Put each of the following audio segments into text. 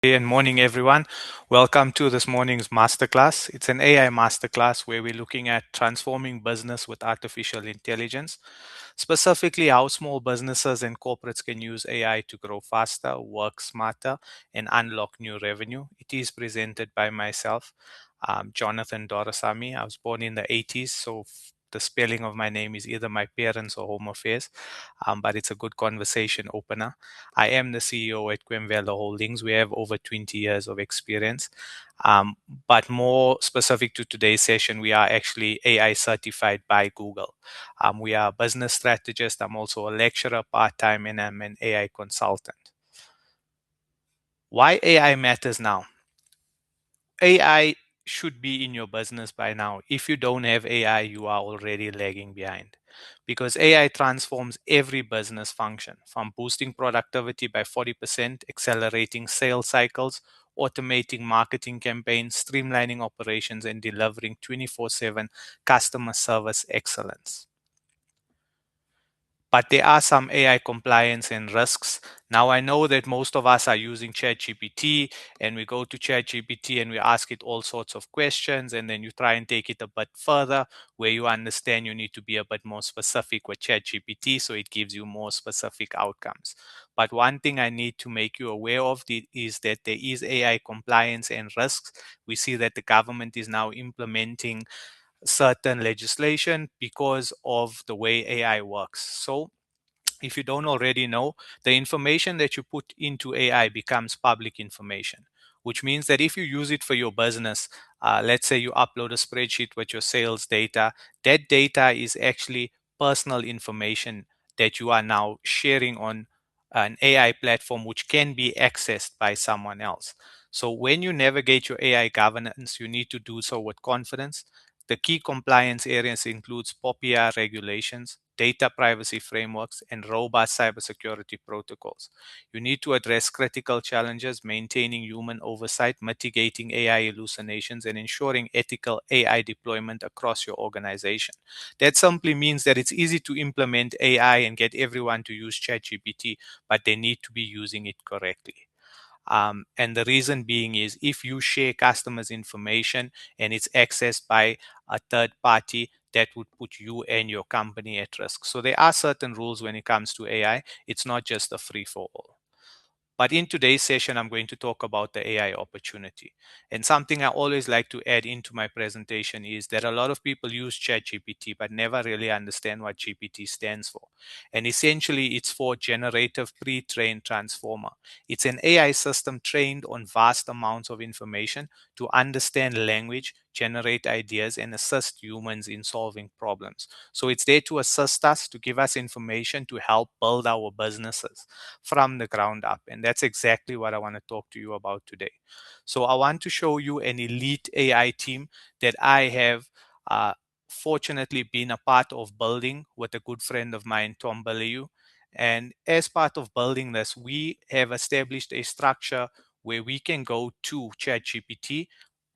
Hey and morning, everyone. Welcome to this morning's masterclass. It's an AI masterclass where we're looking at transforming business with artificial intelligence, specifically how small businesses and corporates can use AI to grow faster, work smarter, and unlock new revenue. It is presented by myself, Jonathan Dorasamy. I was born in the 80s, so the spelling of my name is either my parents or Home Affairs, but it's a good conversation opener. I am the CEO at Quemvela Holdings. We have over 20 years of experience. Um, but more specific to today's session, we are actually AI certified by Google. We are a business strategist. I'm also a lecturer part time, and I'm an AI consultant. Why AI matters now? AI should be in your business by now. If you don't have AI, you are already lagging behind because AI transforms every business function from boosting productivity by 40%, accelerating sales cycles, automating marketing campaigns, streamlining operations, and delivering 24/7 customer service excellence. But there are some AI compliance and risks. Now, I know that most of us are using ChatGPT, and we go to ChatGPT and we ask it all sorts of questions, and then you try and take it a bit further where you understand you need to be a bit more specific with ChatGPT so it gives you more specific outcomes. But one thing I need to make you aware of is that there is AI compliance and risks. We see that the government is now implementing certain legislation because of the way AI works. So if you don't already know, the information that you put into AI becomes public information, which means that if you use it for your business, let's say you upload a spreadsheet with your sales data, that data is actually personal information that you are now sharing on an AI platform, which can be accessed by someone else. So when you navigate your AI governance, you need to do so with confidence. The key compliance areas includes POPIA regulations, data privacy frameworks, and robust cybersecurity protocols. You need to address critical challenges, maintaining human oversight, mitigating AI hallucinations, and ensuring ethical AI deployment across your organization. That simply means that it's easy to implement AI and get everyone to use ChatGPT, but they need to be using it correctly. And the reason being is if you share customers' information and it's accessed by a third party, that would put you and your company at risk. So there are certain rules when it comes to AI. It's not just a free for all. But in today's session, I'm going to talk about the AI opportunity. And something I always like to add into my presentation is that a lot of people use ChatGPT but never really understand what GPT stands for. And essentially, it's for Generative Pre-trained Transformer. It's an AI system trained on vast amounts of information to understand language, generate ideas, and assist humans in solving problems. So it's there to assist us, to give us information to help build our businesses from the ground up. And that's exactly what I want to talk to you about today. So I want to show you an elite AI team that I have fortunately been a part of building with a good friend of mine, Tom Baliu. And as part of building this, we have established a structure where we can go to ChatGPT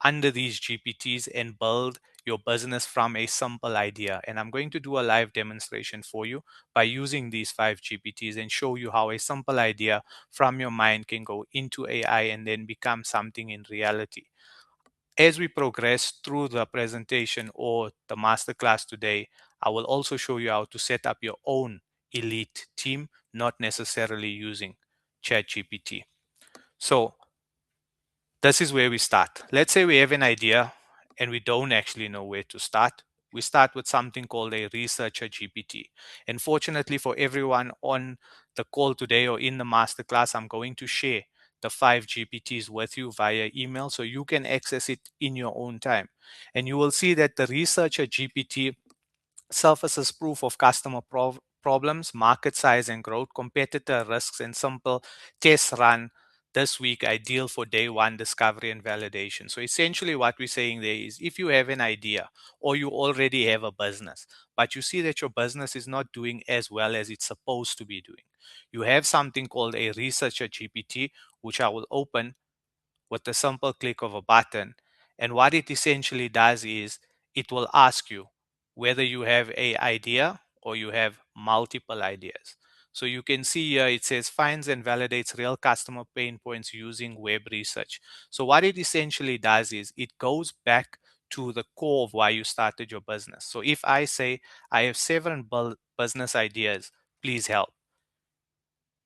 under these GPTs and build your business from a simple idea. And I'm going to do a live demonstration for you by using these 5 GPTs and show you how a simple idea from your mind can go into AI and then become something in reality. As we progress through the presentation or the masterclass today, I will also show you how to set up your own elite team, not necessarily using ChatGPT. So this is where we start. Let's say we have an idea and we don't actually know where to start. We start with something called a researcher GPT. And fortunately for everyone on the call today or in the masterclass, I'm going to share the 5 GPTs with you via email so you can access it in your own time. And you will see that the researcher GPT surfaces proof of customer problems, market size and growth, competitor risks, and simple tests run this week ideal for day one discovery and validation. So essentially what we're saying there is if you have an idea or you already have a business, but you see that your business is not doing as well as it's supposed to be doing, you have something called a researcher GPT, which I will open with the simple click of a button. And what it essentially does is it will ask you whether you have a idea or you have multiple ideas. So you can see here it says finds and validates real customer pain points using web research. So what it essentially does is it goes back to the core of why you started your business. So if I say I have 7 business ideas, please help.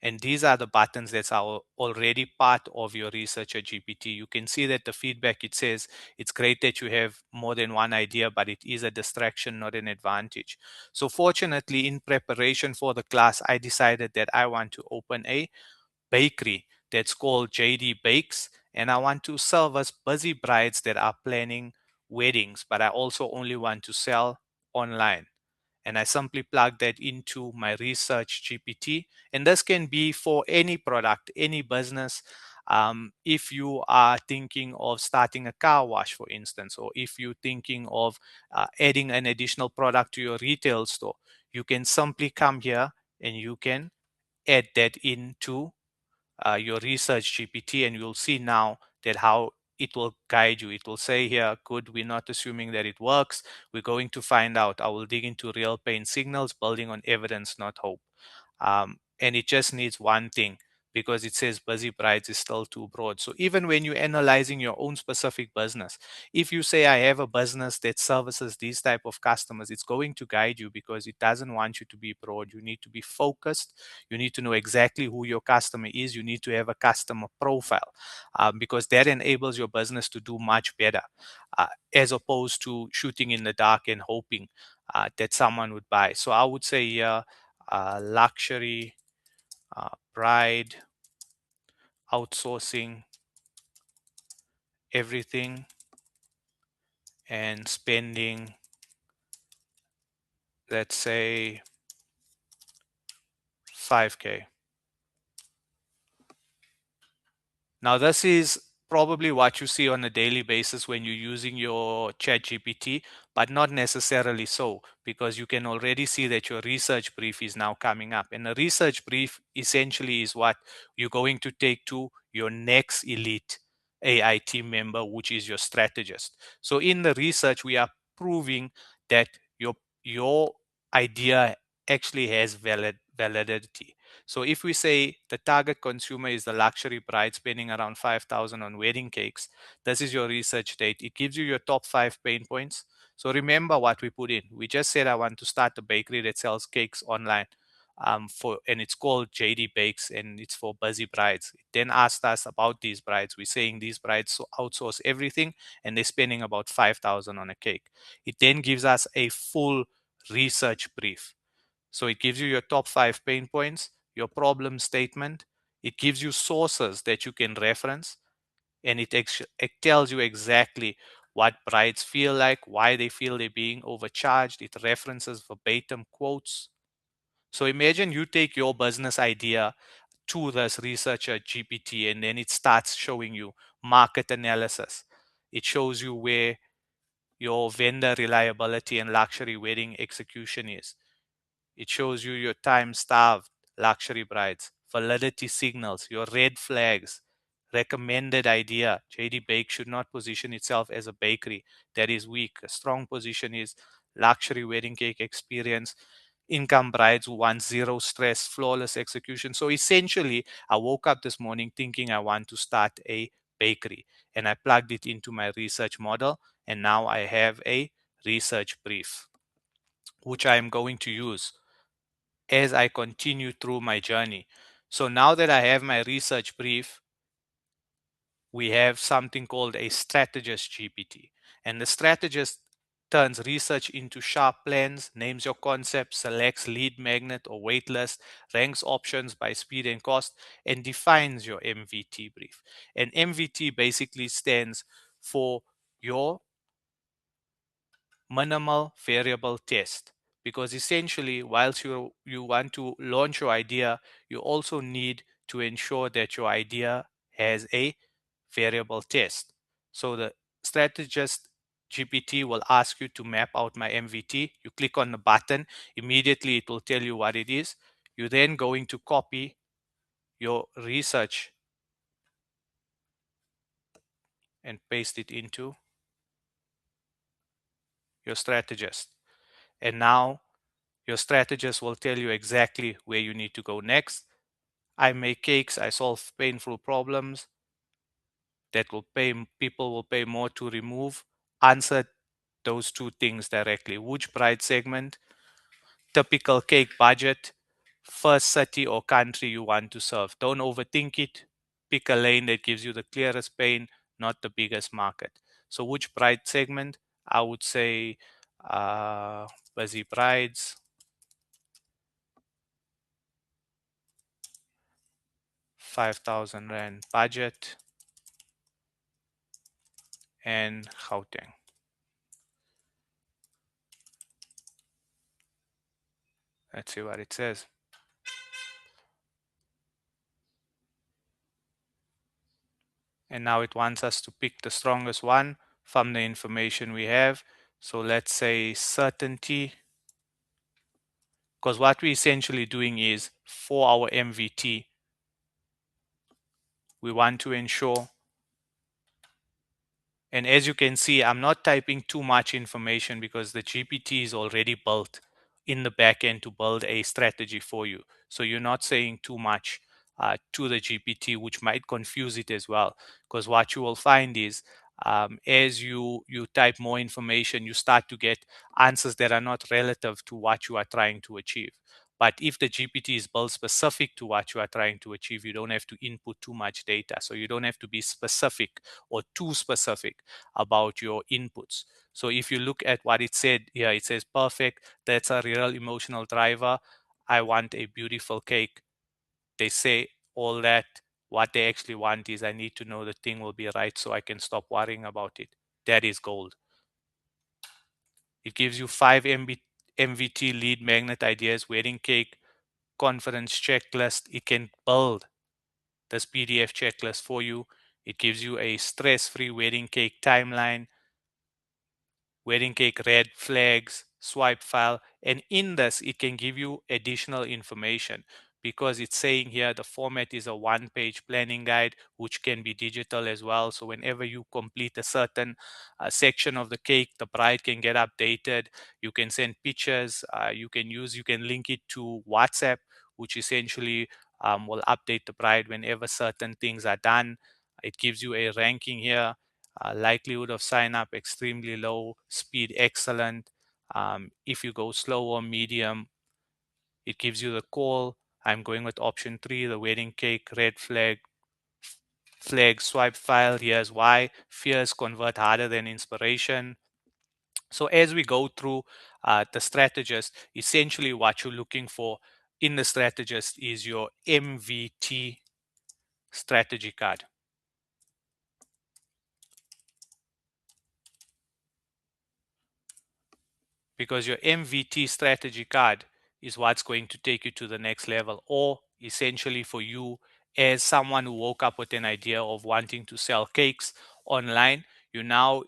And these are the buttons that are already part of your researcher GPT. You can see that the feedback, it says it's great that you have more than one idea, but it is a distraction, not an advantage. So fortunately, in preparation for the class, I decided that I want to open a bakery that's called JD Bakes. And I want to service busy brides that are planning weddings, but I also only want to sell online. And I simply plug that into my research GPT. And this can be for any product, any business. If you are thinking of starting a car wash, for instance, or if you're thinking of adding an additional product to your retail store, you can simply come here and you can add that into your research GPT, and you'll see now that how it will guide you. It will say here, good, we're not assuming that it works. We're going to find out. I will dig into real pain signals, building on evidence, not hope. And it just needs one thing, because it says busy brides is still too broad. So even when you're analyzing your own specific business, if you say I have a business that services these type of customers, it's going to guide you because it doesn't want you to be broad. You need to be focused. You need to know exactly who your customer is. You need to have a customer profile, because that enables your business to do much better, as opposed to shooting in the dark and hoping that someone would buy. So I would say luxury bride outsourcing everything and spending, let's say, 5K. Now, this is probably what you see on a daily basis when you're using your chat GPT, but not necessarily so, because you can already see that your research brief is now coming up. And a research brief essentially is what you're going to take to your next elite AI team member, which is your strategist. So in the research, we are proving that your idea actually has validity. So if we say the target consumer is the luxury bride spending around 5,000 on wedding cakes, this is your research date. It gives you your top 5 pain points. So remember what we put in. We just said I want to start a bakery that sells cakes online. And it's called JD Bakes, and it's for busy brides. It then asked us about these brides. We're saying these brides outsource everything and they're spending about 5,000 on a cake. It then gives us a full research brief. So it gives you your top 5 pain points, your problem statement. It gives you sources that you can reference, and it tells you exactly what brides feel like, why they feel they're being overcharged. It references verbatim quotes. So imagine you take your business idea to this researcher GPT, and then it starts showing you market analysis. It shows you where your vendor reliability and luxury wedding execution is. It shows you your time-starved luxury brides, validity signals, your red flags, recommended idea. JD Bake should not position itself as a bakery that is weak. A strong position is luxury wedding cake experience, income brides who want zero stress, flawless execution. So essentially, I woke up this morning thinking I want to start a bakery, and I plugged it into my research model, and now I have a research brief, which I am going to use as I continue through my journey. So now that I have my research brief, we have something called a strategist GPT. And the strategist turns research into sharp plans, names your concept, selects lead magnet or wait list, ranks options by speed and cost, and defines your MVT brief. And MVT basically stands for your minimal variable test, because essentially whilst you want to launch your idea, you also need to ensure that your idea has a variable test. So the strategist GPT will ask you to map out my MVT. You click on the button, immediately it will tell you what it is. You're then going to copy your research and paste it into your strategist. And now Your strategist will tell you exactly where you need to go next. I make cakes, I solve painful problems that will pay people will pay more to remove. Answer those two things directly. Which price segment, typical cake budget, first city or country you want to serve. Don't overthink it. Pick a lane that gives you the clearest pain, not the biggest market. So which bride segment? I would say busy brides, 5,000 Rand budget, and Gauteng. Let's see what it says. And now it wants us to pick the strongest one from the information we have. So let's say certainty, because what we're essentially doing is for our MVT, we want to ensure, and as you can see, I'm not typing too much information because the GPT is already built in the back end to build a strategy for you. So you're not saying too much to the GPT, which might confuse it as well. Because what you will find is as you type more information, you start to get answers that are not relative to what you are trying to achieve. But if the GPT is built specific to what you are trying to achieve, you don't have to input too much data. So you don't have to be specific or too specific about your inputs. So if you look at what it said here, it says perfect. That's a real emotional driver. I want a beautiful cake. They say all that. What they actually want is I need to know the thing will be right so I can stop worrying about it. That is gold. It gives you 5 MVT lead magnet ideas, wedding cake, confidence checklist. It can build this PDF checklist for you. It gives you a stress-free wedding cake timeline, wedding cake red flags, swipe file, and in this it can give you additional information because it's saying here the format is a one-page planning guide which can be digital as well. So whenever you complete a certain section of the cake, the bride can get updated. You can send pictures. You can link it to WhatsApp, which essentially will update the bride whenever certain things are done. It gives you a ranking here. Likelihood of sign up extremely low, speed excellent. If you go slow or medium, it gives you the call. I'm going with option 3, the wedding cake, red flag, swipe file. Here's why. Fears convert harder than inspiration. So as we go through the strategist, essentially what you're looking for in the strategist is your MVT strategy card. Because your MVT strategy card is what's going to take you to the next level, or essentially for you as someone who woke up with an idea of wanting to sell cakes online, you now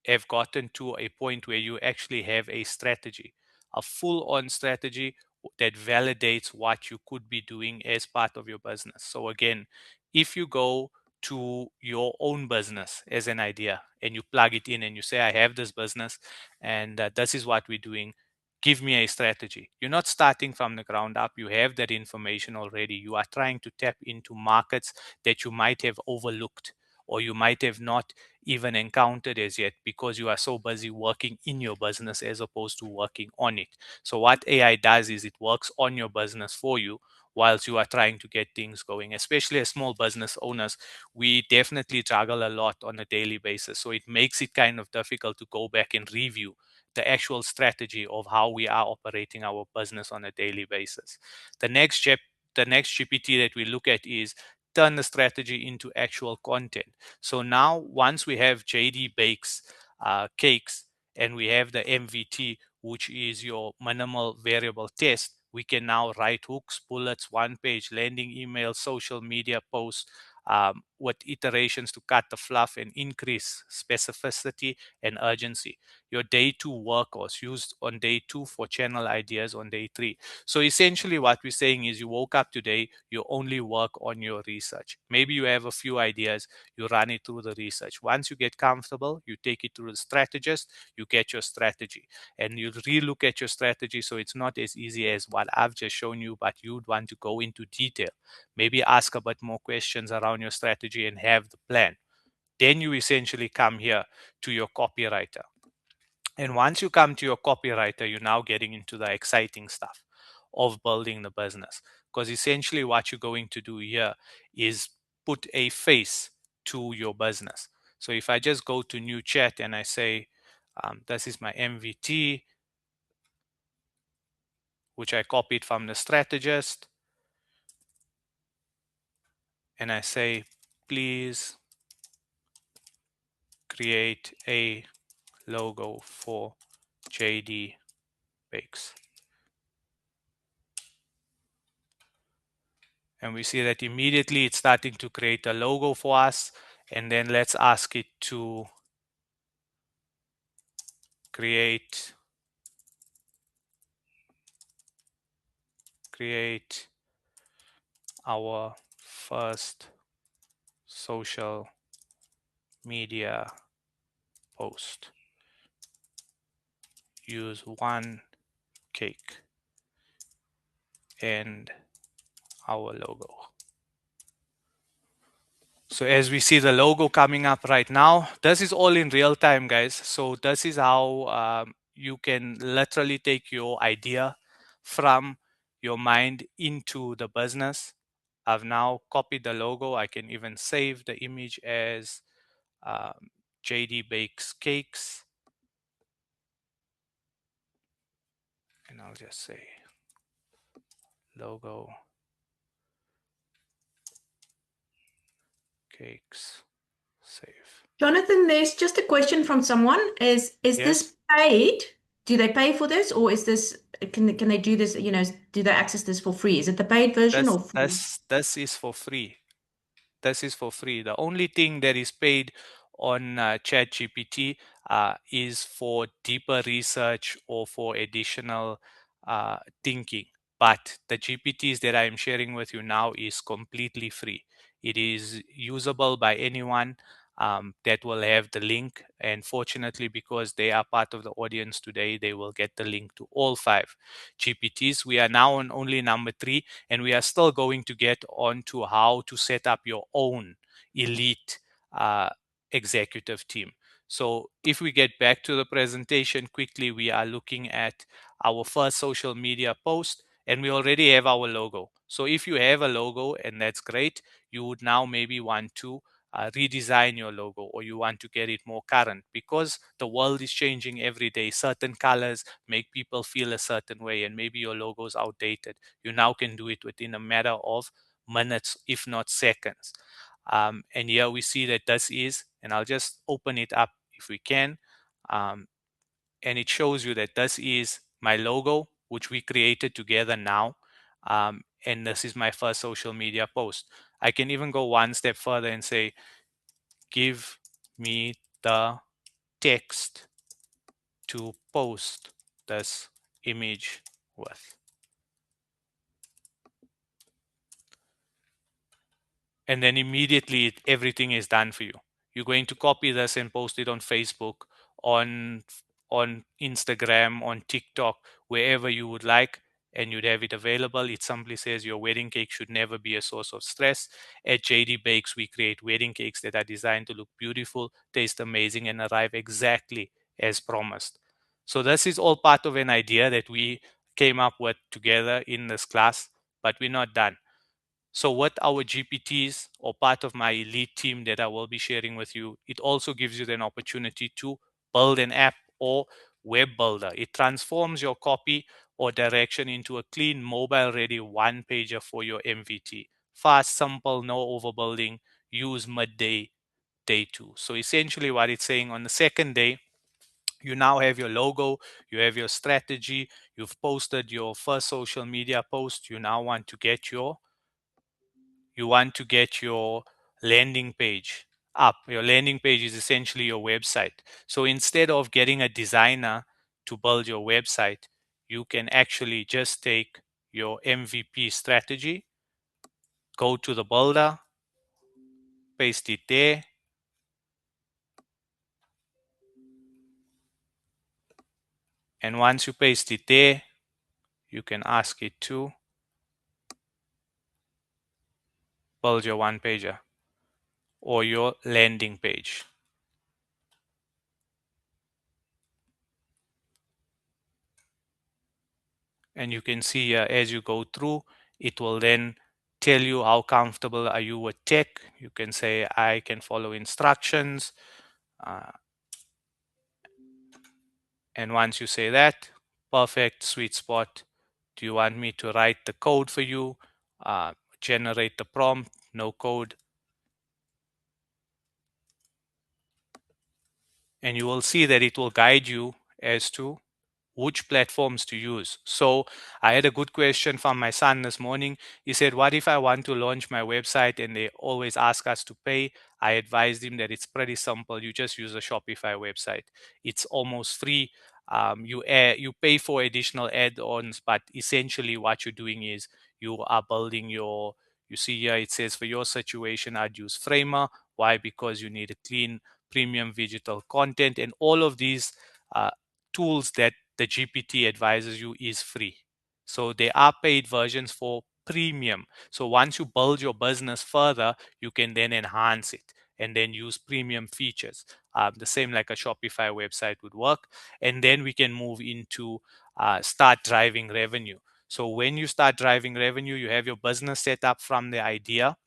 have gotten to a point where you actually have a strategy, a full-on strategy that validates what you could be doing as part of your business. So again, if you go to your own business as an idea and you plug it in and you say, I have this business and this is what we're doing, give me a strategy. You're not starting from the ground up. You have that information already. You are trying to tap into markets that you might have overlooked or you might have not even encountered as yet because you are so busy working in your business as opposed to working on it. So what AI does is it works on your business for you whilst you are trying to get things going. Especially as small business owners, we definitely juggle a lot on a daily basis. So it makes it kind of difficult to go back and review the actual strategy of how we are operating our business on a daily basis. The next step, the next GPT that we look at is turn the strategy into actual content. So now once we have JD Bakes cakes and we have the MVT, which is your minimal variable test, we can now write hooks, bullets, one page landing email, social media posts, with iterations to cut the fluff and increase specificity and urgency. Your day 2 work was used on day 2 for channel ideas on day 3. So essentially what we're saying is you woke up today, you only work on your research. Maybe you have a few ideas, you run it through the research. Once you get comfortable, you take it to the strategist, you get your strategy, and you relook at your strategy. So it's not as easy as what I've just shown you, but you'd want to go into detail. Maybe ask a bit more questions around your strategy and have the plan. Then you essentially come here to your copywriter. And once you come to your copywriter, you're now getting into the exciting stuff of building the business. Because essentially, what you're going to do here is put a face to your business. So if I just go to new chat and I say, this is my MVT, which I copied from the strategist, and I say, please create a logo for JD Bakes. And we see that immediately it's starting to create a logo for us. And then let's ask it to create our first social media post. Use one cake and our logo. So as we see the logo coming up right now, this is all in real time, guys. So this is how you can literally take your idea from your mind into the business. I've now copied the logo. I can even save the image as JD Bakes Cakes. And I'll just say logo cakes save. Jonathan, there's just a question from someone. Is Yes. this paid? Do they pay for this, or is this can they do this, do they access this for free? Is it the paid version or free? This is for free. This is for free. The only thing that is paid on ChatGPT is for deeper research or for additional thinking. But the GPTs that I am sharing with you now is completely free. It is usable by anyone that will have the link. And fortunately, because they are part of the audience today, they will get the link to all 5 GPTs. We are now on only number 3, and we are still going to get on to how to set up your own elite executive team. So if we get back to the presentation quickly, we are looking at our first social media post, and we already have our logo. So if you have a logo, and that's great, you would now maybe want to redesign your logo, or you want to get it more current, because the world is changing every day. Certain colors make people feel a certain way, and maybe your logo is outdated. You now can do it within a matter of minutes, if not seconds. And here we see that this is, and I'll just open it up if we can. And it shows you that this is my logo, which we created together now. And this is my first social media post. I can even go one step further and say, give me the text to post this image with. And then immediately everything is done for you. You're going to copy this and post it on Facebook, on Instagram, on TikTok, wherever you would like, and you'd have it available. It simply says your wedding cake should never be a source of stress. At JD Bakes, we create wedding cakes that are designed to look beautiful, taste amazing, and arrive exactly as promised. So this is all part of an idea that we came up with together in this class, but we're not done. So what our GPTs, or part of my elite team that I will be sharing with you, it also gives you an opportunity to build an app or web builder. It transforms your copy or direction into a clean, mobile ready one pager for your MVT. Fast, simple, no overbuilding, use midday, day 2. So essentially what it's saying, on the second day, you now have your logo, you have your strategy, you've posted your first social media post, you now want to get your landing page up. Your landing page is essentially your website. So instead of getting a designer to build your website, you can actually just take your MVP strategy, go to the builder, paste it there, and once you paste it there, you can ask it to build your one pager or your landing page. And you can see here as you go through, it will then tell you how comfortable are you with tech. You can say I can follow instructions, and once you say that, perfect, sweet spot. Do you want me to write the code for you, generate the prompt? No code. And you will see that it will guide you as to which platforms to use. So I had a good question from my son this morning. He said, what if I want to launch my website and they always ask us to pay? I advised him that it's pretty simple. You just use a Shopify website. It's almost free. You pay for additional add-ons, but essentially what you're doing is you are building your, you see here it says for your situation I'd use Framer. Why? Because you need a clean premium digital content, and all of these uh, tools that the GPT advises you is free. So there are paid versions for premium. So once you build your business further, you can then enhance it and then use premium features. The same like a Shopify website would work. And then we can move into start driving revenue. So when you start driving revenue, you have your business set up from the idea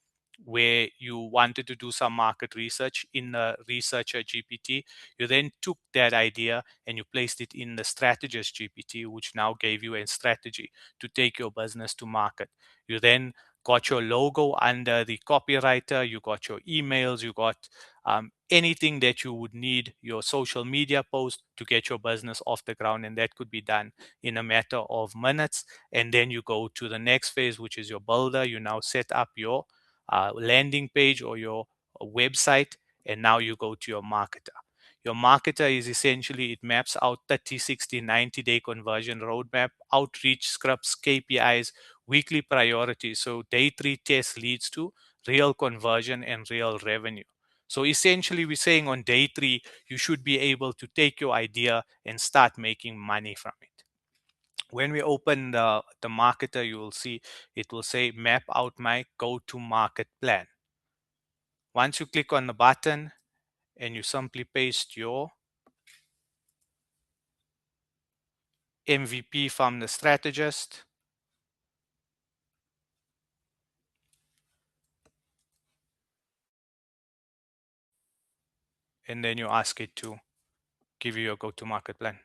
where you wanted to do some market research in the researcher GPT. You then took that idea and you placed it in the strategist GPT, which now gave you a strategy to take your business to market. You then got your logo under the copywriter, you got your emails, you got anything that you would need, your social media post to get your business off the ground. And that could be done in a matter of minutes. And then you go to the next phase, which is your builder. You now set up your landing page or your website, and now you go to your marketer. Your marketer is essentially, it maps out 30, 60, 90-day conversion roadmap, outreach scripts, KPIs, weekly priorities. So day 3 test leads to real conversion and real revenue. So essentially we're saying on day 3, you should be able to take your idea and start making money from it. When we open the marketer, you will see it will say map out my go-to-market plan. Once you click on the button and you simply paste your MVP from the strategist, and then you ask it to give you your go-to-market plan.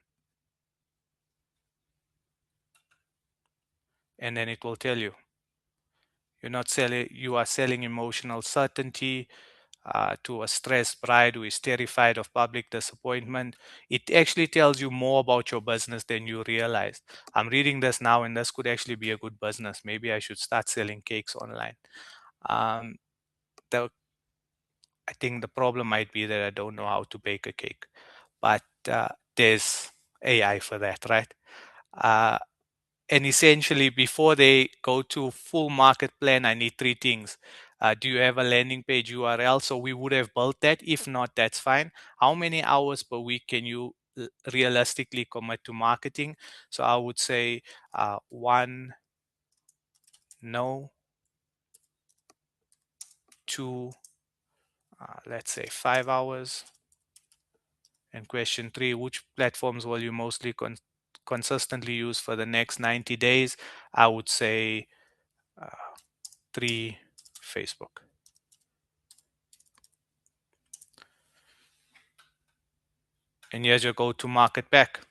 And then it will tell you, you are selling emotional certainty to a stressed bride who is terrified of public disappointment. It actually tells you more about your business than you realize. I'm reading this now, and this could actually be a good business. Maybe I should start selling cakes online. Um, the I think the problem might be that I don't know how to bake a cake, but there's AI for that, right? Uh, and essentially, before they go to full market plan, I need 3 things. Do you have a landing page URL? So we would have built that. If not, that's fine. How many hours per week can you realistically commit to marketing? So I would say 1, no, 2, let's say 5 hours. And question 3, which platforms will you mostly consistently use for the next 90 days? I would say 3, Facebook. And here's your go-to market pack.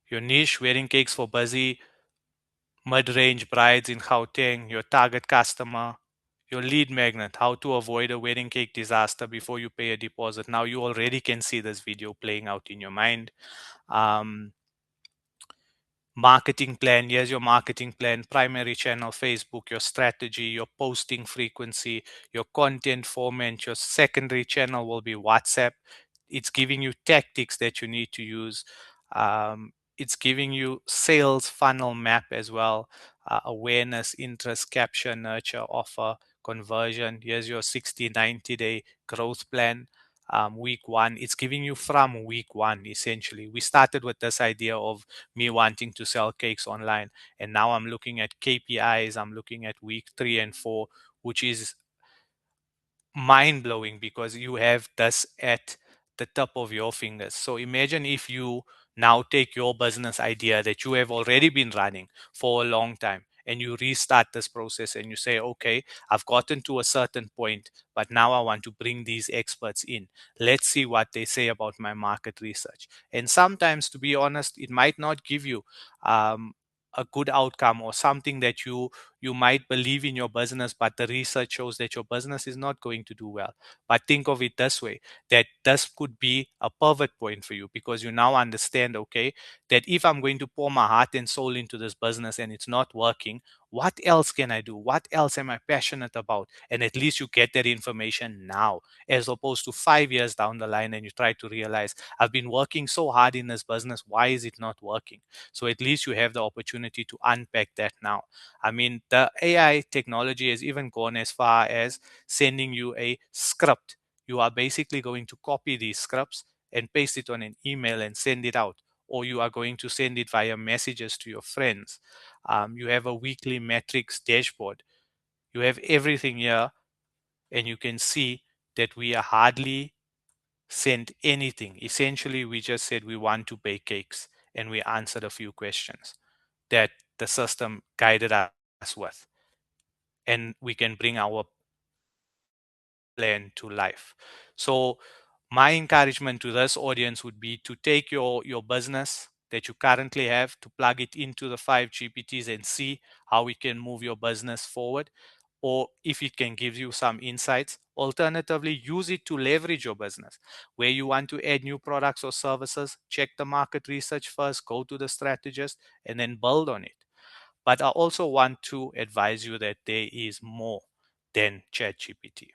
Your niche, wedding cakes for busy mid-range brides in Gauteng. Your target customer. Your lead magnet, how to avoid a wedding cake disaster before you pay a deposit. Now you already can see this video playing out in your mind. marketing plan. Here's your marketing plan: primary channel Facebook, your strategy, your posting frequency, your content format. Your secondary channel will be WhatsApp. It's giving you tactics that you need to use. It's giving you sales funnel map as well: awareness, interest, capture, nurture, offer, conversion. Here's your 60-90 day growth plan. Week one, it's giving you from week one. Essentially, we started with this idea of me wanting to sell cakes online, and now I'm looking at KPIs. I'm looking at week 3 and 4, which is mind blowing because you have this at the tip of your fingers. So imagine if you now take your business idea that you have already been running for a long time, and you restart this process and you say, okay, I've gotten to a certain point, but now I want to bring these experts in. Let's see what they say about my market research. And sometimes, to be honest, it might not give you a good outcome, or something that you might believe in your business, but the research shows that your business is not going to do well. But think of it this way, that this could be a pivot point for you, because you now understand, okay, that if I'm going to pour my heart and soul into this business and it's not working, what else can I do? What else am I passionate about? And at least you get that information now, as opposed to 5 years down the line and you try to realize, I've been working so hard in this business, why is it not working? So at least you have the opportunity to unpack that now. I mean, the AI technology has even gone as far as sending you a script. You are basically going to copy these scripts and paste it on an email and send it out, or you are going to send it via messages to your friends. You have a weekly metrics dashboard. You have everything here, and you can see that we are hardly sent anything. Essentially, we just said we want to bake cakes, and we answered a few questions that the system guided us with, and we can bring our plan to life. So my encouragement to this audience would be to take your business that you currently have, to plug it into the 5 GPTs and see how we can move your business forward, or if it can give you some insights. Alternatively, use it to leverage your business. Where you want to add new products or services, check the market research first, go to the strategist, and then build on it. But I also want to advise you that there is more than ChatGPT.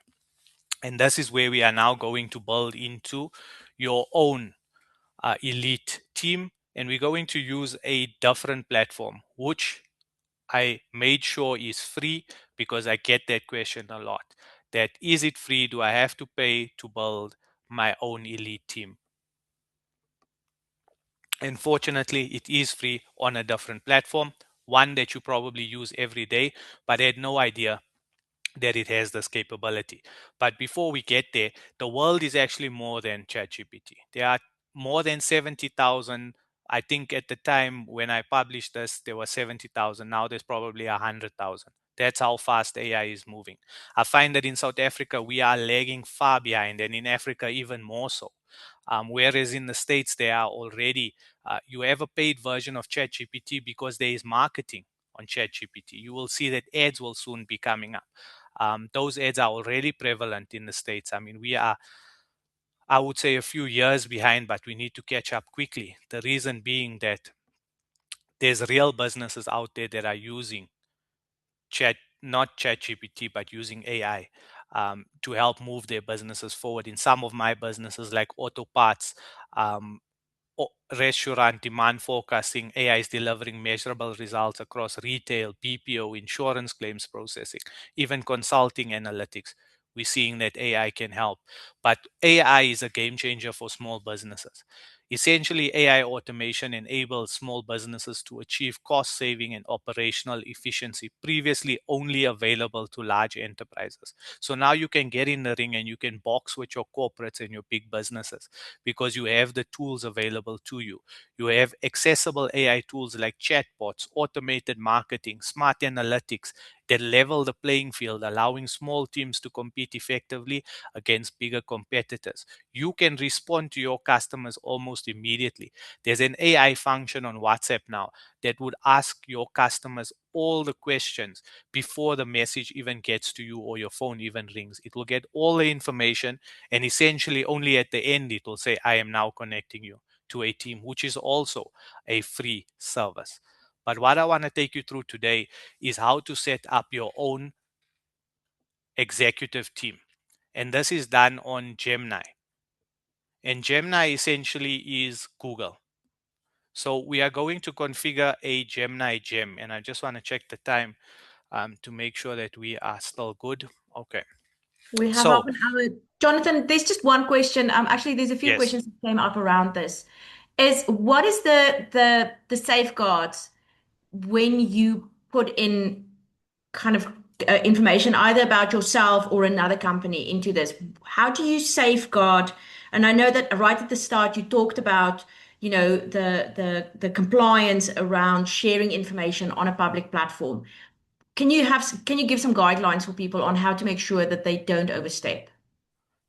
And this is where we are now going to build into your own elite team. And we're going to use a different platform, which I made sure is free, because I get that question a lot. That, is it free? Do I have to pay to build my own elite team? And fortunately, it is free on a different platform, one that you probably use every day, but I had no idea that it has this capability. But before we get there, the world is actually more than ChatGPT. There are more than 70,000. I think at the time when I published this, there were 70,000. Now there's probably 100,000. That's how fast AI is moving. I find that in South Africa, we are lagging far behind, and in Africa, even more so. Whereas in the States, they are already, you have a paid version of ChatGPT because there is marketing on ChatGPT. You will see that ads will soon be coming up. Those ads are already prevalent in the States. I mean, we are, I would say, a few years behind, but we need to catch up quickly. The reason being that there's real businesses out there that are using not ChatGPT, but using AI to help move their businesses forward. In some of my businesses, like auto parts, um, restaurant demand forecasting, AI is delivering measurable results across retail, BPO, insurance claims processing, even consulting analytics. We're seeing that AI can help. But AI is a game changer for small businesses. Essentially, AI automation enables small businesses to achieve cost saving and operational efficiency previously only available to large enterprises. So now you can get in the ring and you can box with your corporates and your big businesses, because you have the tools available to you. You have accessible AI tools like chatbots, automated marketing, smart analytics that level the playing field, allowing small teams to compete effectively against bigger competitors. You can respond to your customers almost immediately. There's an AI function on WhatsApp now that would ask your customers all the questions before the message even gets to you or your phone even rings. It will get all the information, and essentially only at the end it will say, I am now connecting you. to a team, which is also a free service. But what I want to take you through today is how to set up your own executive team. And this is done on Gemini. And Gemini essentially is Google. So we are going to configure a Gemini gem. And I just want to check the time to make sure that we are still good. Okay. We have half So, an hour. Jonathan, there's just one question. Actually, there's a few yes. questions that came up around this. Is what is the safeguards when you put in kind of information either about yourself or another company into this? How do you safeguard? And I know that right at the start you talked about, the compliance around sharing information on a public platform. Can you give some guidelines for people on how to make sure that they don't overstep?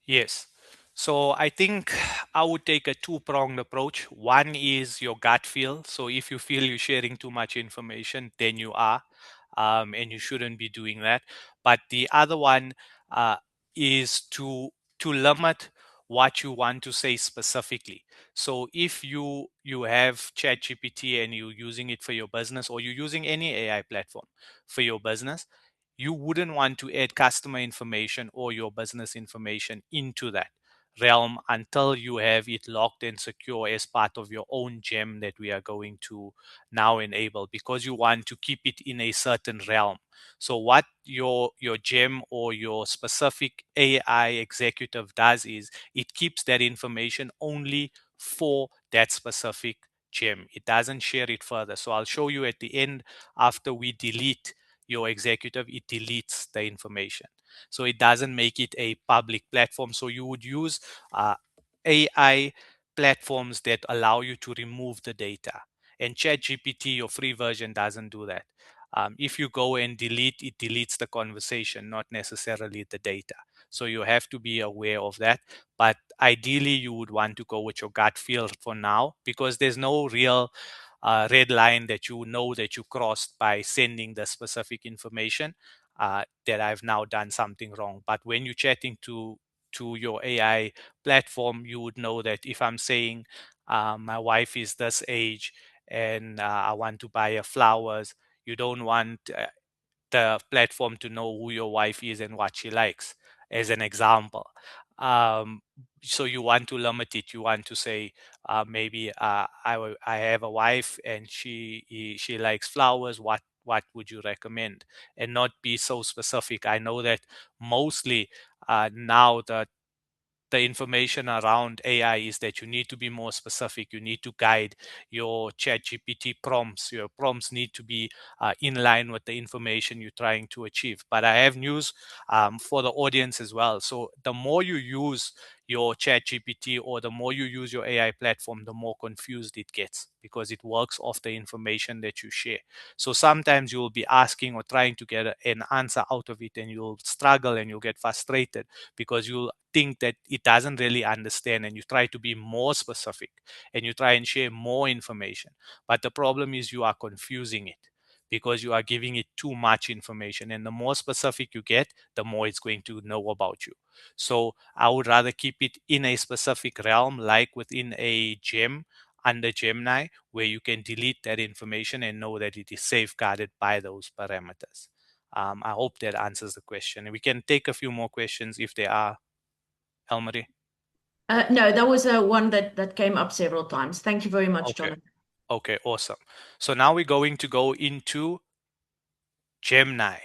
Yes. So I think I would take a two-pronged approach. One is your gut feel. So if you feel you're sharing too much information, then you are, and you shouldn't be doing that. But the other one uh, is to limit what you want to say specifically. So if you have ChatGPT and you're using it for your business, or you're using any AI platform for your business, you wouldn't want to add customer information or your business information into that realm until you have it locked and secure as part of your own gem that we are going to now enable, because you want to keep it in a certain realm. So what your gem or your specific AI executive does is it keeps that information only for that specific gem. It doesn't share it further. So I'll show you at the end, after we delete your executive, it deletes the information. So it doesn't make it a public platform. So you would use AI platforms that allow you to remove the data. And ChatGPT, your free version, doesn't do that. If you go and delete, it deletes the conversation, not necessarily the data. So you have to be aware of that. But ideally, you would want to go with your gut feel for now, because there's no real red line that you know that you crossed by sending the specific information, that I've now done something wrong. But when you're chatting to your AI platform, you would know that if I'm saying my wife is this age and I want to buy her flowers, you don't want the platform to know who your wife is and what she likes, as an example. Um, so you want to limit it. You want to say maybe I have a wife and she likes flowers. What would you recommend? And not be so specific. I know that mostly now the information around AI is that you need to be more specific. You need to guide your ChatGPT prompts. Your prompts need to be in line with the information you're trying to achieve. But I have news for the audience as well. So the more you use your ChatGPT, or the more you use your AI platform, the more confused it gets, because it works off the information that you share. So sometimes you will be asking or trying to get an answer out of it, and you'll struggle and you'll get frustrated because you'll think that it doesn't really understand, and you try to be more specific and you try and share more information. But the problem is you are confusing it, because you are giving it too much information, and the more specific you get, the more it's going to know about you. So I would rather keep it in a specific realm, like within a gem under Gemini, where you can delete that information and know that it is safeguarded by those parameters. I hope that answers the question. And we can take a few more questions if there are, Elmarie. No, that was one that came up several times. Thank you very much, Okay. Jonathan. Okay, awesome. So now we're going to go into Gemini.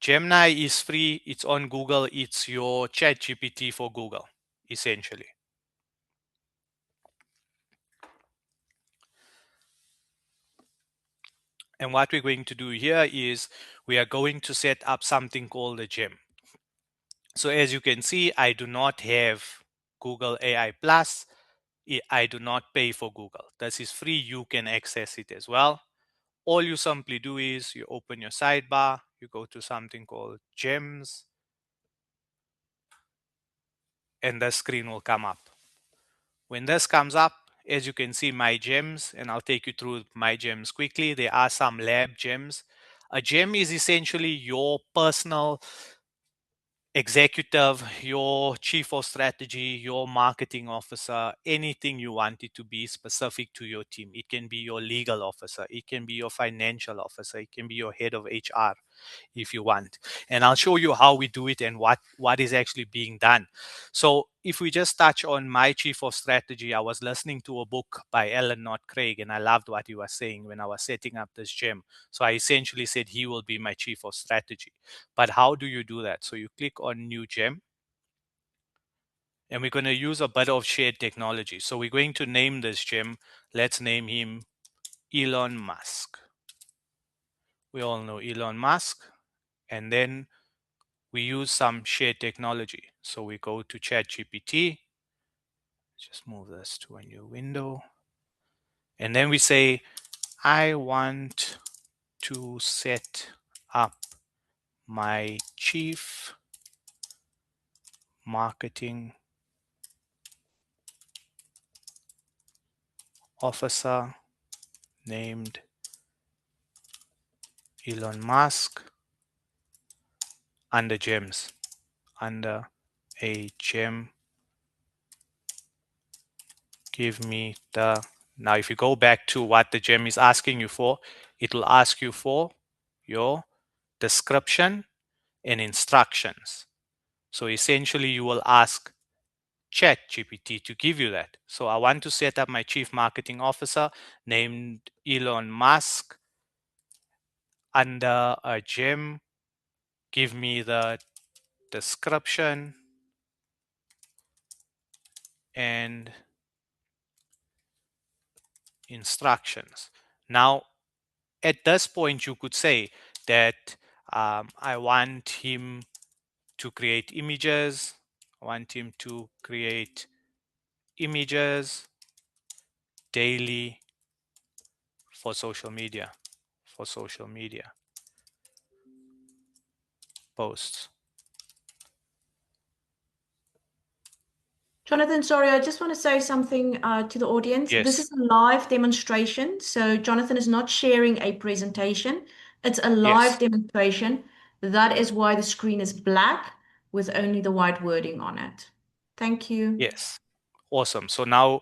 Gemini is free. It's on Google. It's your chat GPT for Google, essentially. And what we're going to do here is we are going to set up something called a gem. So as you can see, I do not have Google AI Plus. I do not pay for Google. This is free. You can access it as well. All you simply do is you open your sidebar, you go to something called gems, and the screen will come up. When this comes up, as you can see, my gems, and I'll take you through my gems quickly. There are some lab gems. A gem is essentially your personal executive, your chief of strategy, your marketing officer, anything you want it to be specific to your team. It can be your legal officer, it can be your financial officer, it can be your head of HR if you want. And I'll show you how we do it and what is actually being done. So if we just touch on my chief of strategy, I was listening to a book by Alan Knott Craig, and I loved what he was saying when I was setting up this gym. So I essentially said he will be my chief of strategy. But how do you do that? So you click on new gem, and we're going to use a bit of shared technology. So we're going to name this gem. Let's name him Elon Musk. We all know Elon Musk. And then we use some shared technology. So we go to ChatGPT. Just move this to a new window. And then we say, I want to set up my chief marketing officer named Elon Musk under gems, under a gem. Give me the, now if you go back to what the gem is asking you for, it will ask you for your description and instructions. So essentially you will ask ChatGPT to give you that. So I want to set up my chief marketing officer named Elon Musk under a gem. Give me the description and instructions. Now, at this point, you could say that I want him to create images. I want him to create images daily for social media, posts. Jonathan, sorry, I just want to say something to the audience. This Yes, is a live demonstration, so Jonathan is not sharing a presentation. It's a live yes, demonstration. That is why the screen is black with only the white wording on it. Thank you. yes. Awesome. So now,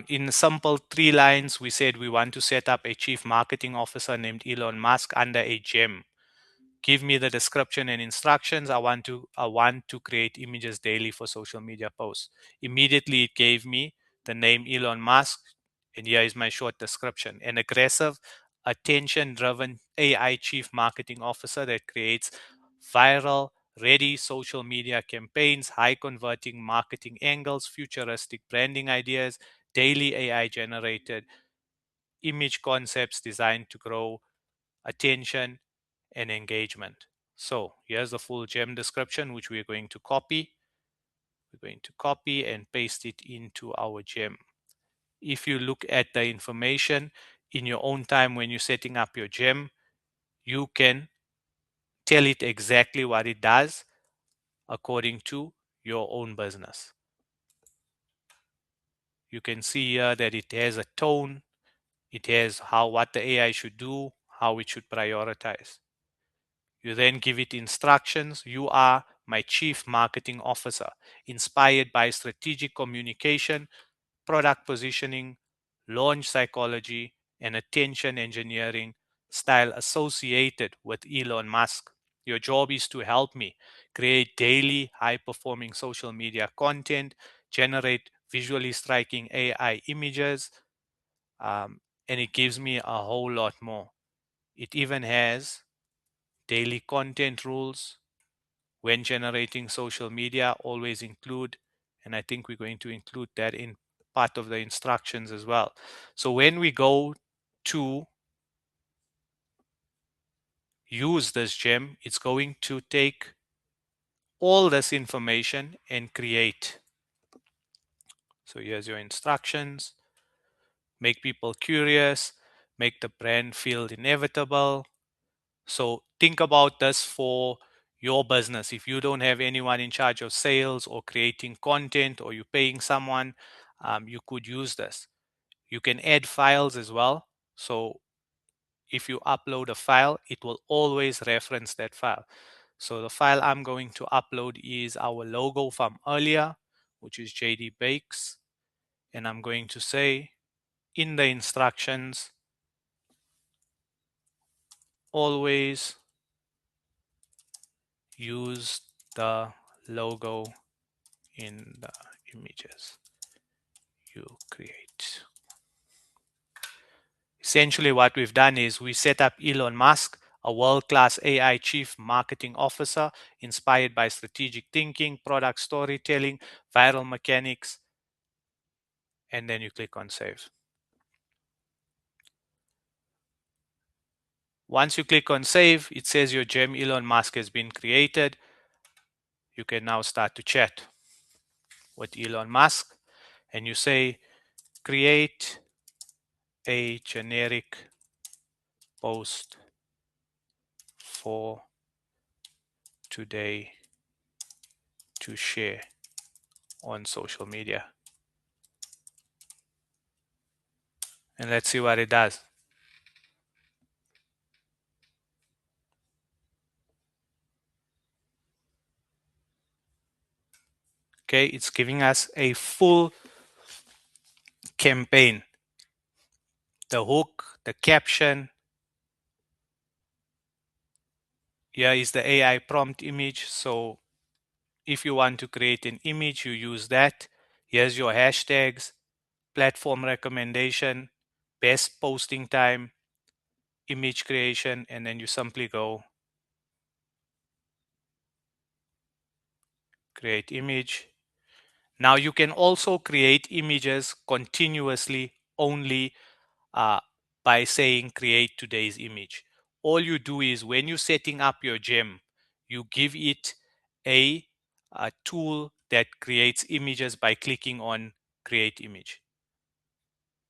in simple 3 lines, we said we want to set up a chief marketing officer named Elon Musk under a gem. Give me the description and instructions. I want to create images daily for social media posts. Immediately it gave me the name Elon Musk, and here is my short description. An aggressive, attention driven AI chief marketing officer that creates viral ready social media campaigns, high converting marketing angles, futuristic branding ideas, daily AI generated image concepts designed to grow attention and engagement. So here's the full gem description, which we're going to copy. We're going to copy and paste it into our gem. If you look at the information in your own time when you're setting up your gem, you can tell it exactly what it does according to your own business. You can see here that it has a tone, it has what the AI should do, how it should prioritize. You then give it instructions. You are my chief marketing officer, inspired by strategic communication, product positioning, launch psychology, and attention engineering style associated with Elon Musk. Your job is to help me create daily high performing social media content, generate visually striking AI images, and it gives me a whole lot more. It even has daily content rules when generating social media. Always include, and I think we're going to include that in part of the instructions as well. So when we go to use this gem, it's going to take all this information and create. So here's your instructions. Make people curious, make the brand feel inevitable. So think about this for your business. If you don't have anyone in charge of sales or creating content, or you're paying someone, you could use this. You can add files as well. So if you upload a file, it will always reference that file. So the file I'm going to upload is our logo from earlier, which is JD Bakes. And I'm going to say in the instructions, always use the logo in the images you create. Essentially, what we've done is we set up Elon Musk, a world-class AI chief marketing officer inspired by strategic thinking, product storytelling, viral mechanics, and then you click on save. Once you click on save, it says your gem Elon Musk has been created. You can now start to chat with Elon Musk and you say, create a generic post for today to share on social media. And let's see what it does. Okay, it's giving us a full campaign. The hook, the caption. Here is the AI prompt image. So if you want to create an image, you use that. Here's your hashtags, platform recommendation, best posting time, image creation, and then you simply go create image. Now you can also create images continuously only uh, by saying create today's image. All you do is when you're setting up your gem, you give it a tool that creates images by clicking on create image.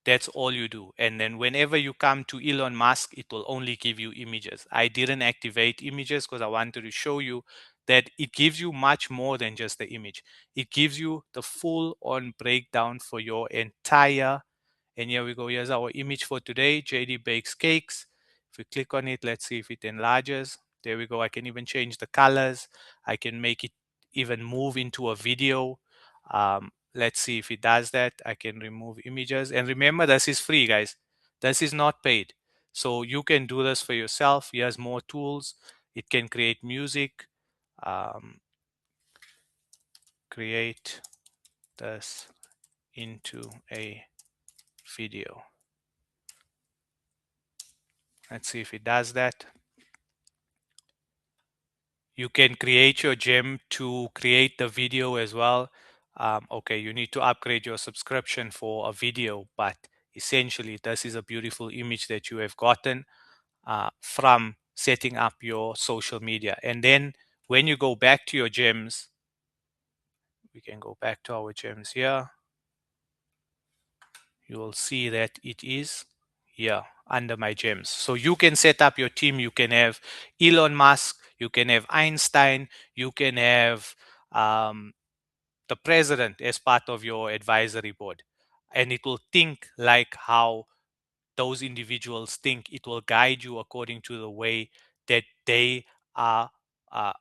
That's all you do. And then whenever you come to Elon Musk, it will only give you images. I didn't activate images because I wanted to show you that it gives you much more than just the image. It gives you the full on breakdown for your entire, and here we go. Here's our image for today, JD Bakes Cakes. If we click on it, let's see if it enlarges. There we go. I can even change the colors. I can make it even move into a video. Let's see if it does that. I can remove images. And remember, this is free, guys. This is not paid. So you can do this for yourself. Here's more tools. It can create music. Um, create this into a video. Let's see if it does that. You can create your gem to create the video as well. Okay, you need to upgrade your subscription for a video, but essentially this is a beautiful image that you have gotten from setting up your social media. And then when you go back to your gems, we can go back to our gems here. You will see that it is here under my gems. So you can set up your team. You can have Elon Musk, you can have Einstein, you can have the president as part of your advisory board. And it will think like how those individuals think. It will guide you according to the way that they are uh,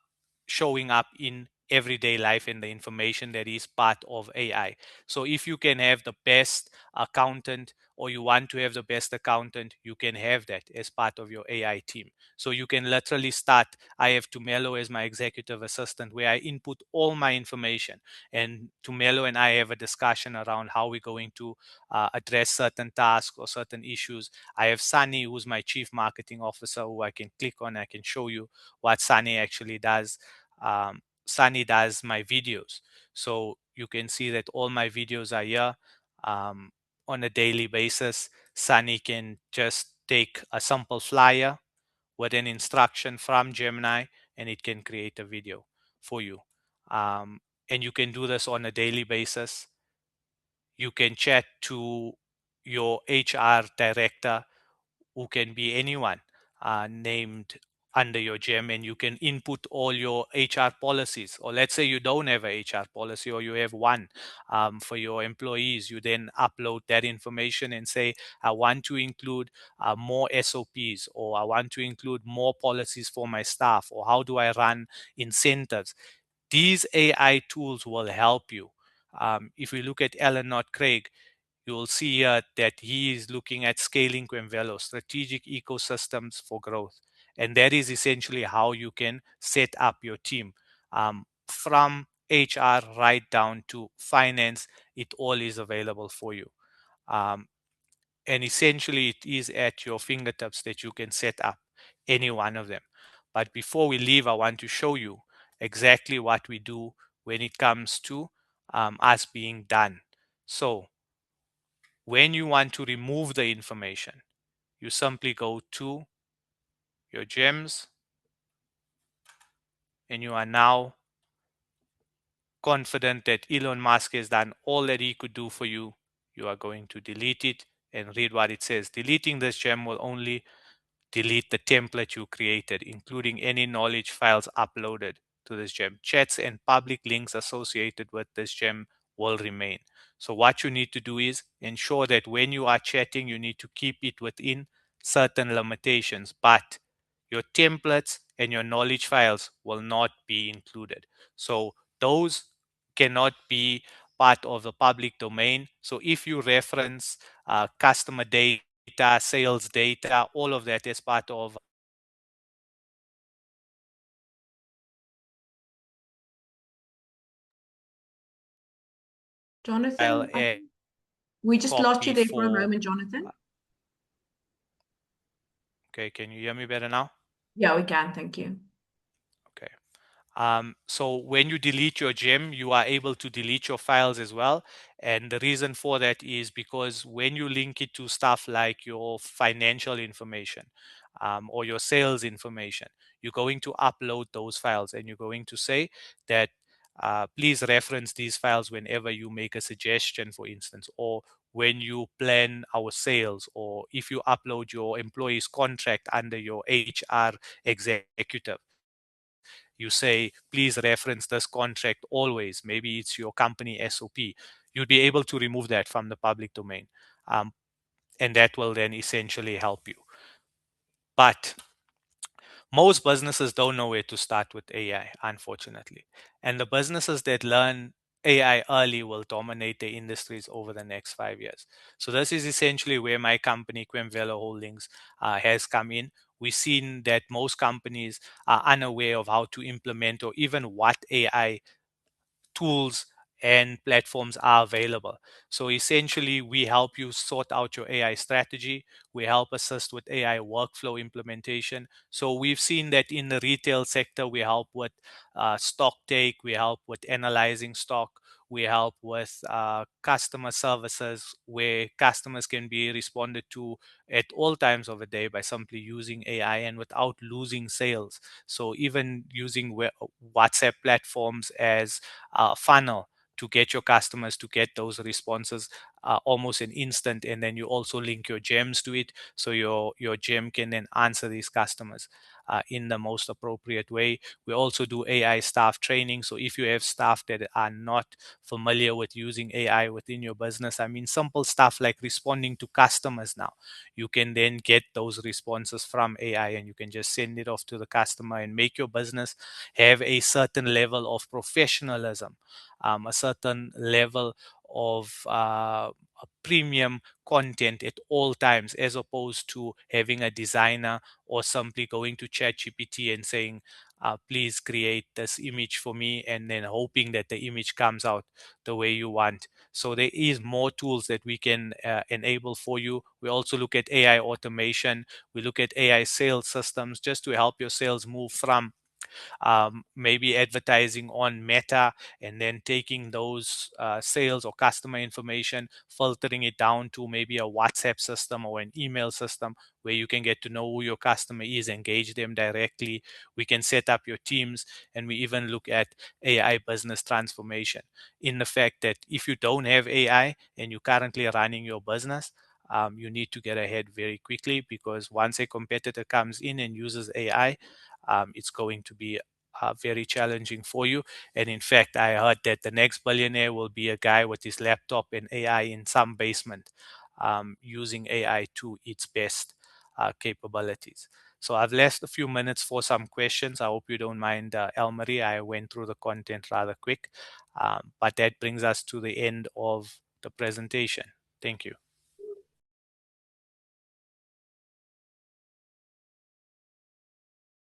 showing up in everyday life and the information that is part of AI. So if you can have the best accountant or you want to have the best accountant, you can have that as part of your AI team. So you can literally start. I have Tumelo as my executive assistant where I input all my information, and Tumelo and I have a discussion around how we're going to address certain tasks or certain issues. I have Sunny, who's my chief marketing officer, who I can click on. I can show you what Sunny actually does. Sunny does my videos. So you can see that all my videos are here on a daily basis. Sunny can just take a simple flyer with an instruction from Gemini and it can create a video for you. And you can do this on a daily basis. You can chat to your HR director, who can be anyone named under your gem, and you can input all your HR policies. Or let's say you don't have a HR policy, or you have one for your employees. You then upload that information and say, I want to include more SOPs, or I want to include more policies for my staff, or how do I run incentives. These AI tools will help you. If we look at Alan Knott Craig, you will see that he is looking at scaling Quenvelo, strategic ecosystems for growth. And that is essentially how you can set up your team. From HR right down to finance, it all is available for you. Um, and essentially, it is at your fingertips that you can set up any one of them. But before we leave, I want to show you exactly what we do when it comes to us being done. So when you want to remove the information, you simply go to your gems, and you are now confident that Elon Musk has done all that he could do for you. You are going to delete it and read what it says. Deleting this gem will only delete the template you created, including any knowledge files uploaded to this gem. Chats and public links associated with this gem will remain. So what you need to do is ensure that when you are chatting, you need to keep it within certain limitations, but your templates and your knowledge files will not be included. So those cannot be part of the public domain. So if you reference customer data, sales data, all of that is part of file Jonathan, I a think we just lost you copy there for a for. moment, Jonathan. Okay, can you hear me better now? Yeah, we can. Thank you. Okay. So when you delete your gem, you are able to delete your files as well. And the reason for that is because when you link it to stuff like your financial information or your sales information, you're going to upload those files, and you're going to say that please reference these files whenever you make a suggestion, for instance, or when you plan our sales, or if you upload your employee's contract under your HR executive. You say, please reference this contract always. Maybe it's your company SOP. You'll be able to remove that from the public domain. Um, and that will then essentially help you. But most businesses don't know where to start with AI, unfortunately. And the businesses that learn AI early will dominate the industries over the next 5 years. So this is essentially where my company, Quenvelo Holdings, has come in. We've seen that most companies are unaware of how to implement or even what AI tools and platforms are available. So essentially, we help you sort out your AI strategy. We help assist with AI workflow implementation. So we've seen that in the retail sector, we help with stock take, we help with analyzing stock, we help with customer services where customers can be responded to at all times of the day by simply using AI and without losing sales. So even using WhatsApp platforms as funnel to get your customers to get those responses almost an instant, and then you also link your gems to it, so your gem can then answer these customers in the most appropriate way. We also do AI staff training, so if you have staff that are not familiar with using AI within your business, I mean simple stuff like responding to customers now, you can then get those responses from AI, and you can just send it off to the customer and make your business have a certain level of professionalism, a certain level of a premium content at all times, as opposed to having a designer or simply going to ChatGPT and saying, please create this image for me, and then hoping that the image comes out the way you want. So there is more tools that we can enable for you. We also look at AI automation. We look at AI sales systems just to help your sales move from maybe advertising on Meta, and then taking those sales or customer information, filtering it down to maybe a WhatsApp system or an email system where you can get to know who your customer is, engage them directly. We can set up your teams, and we even look at AI business transformation, in the fact that if you don't have AI and you're currently running your business, you need to get ahead very quickly, because once a competitor comes in and uses AI, it's going to be very challenging for you. And in fact, I heard that the next billionaire will be a guy with his laptop and AI in some basement, using AI to its best capabilities. So I've left a few minutes for some questions. I hope you don't mind, Elmarie. I went through the content rather quick, but that brings us to the end of the presentation. Thank you.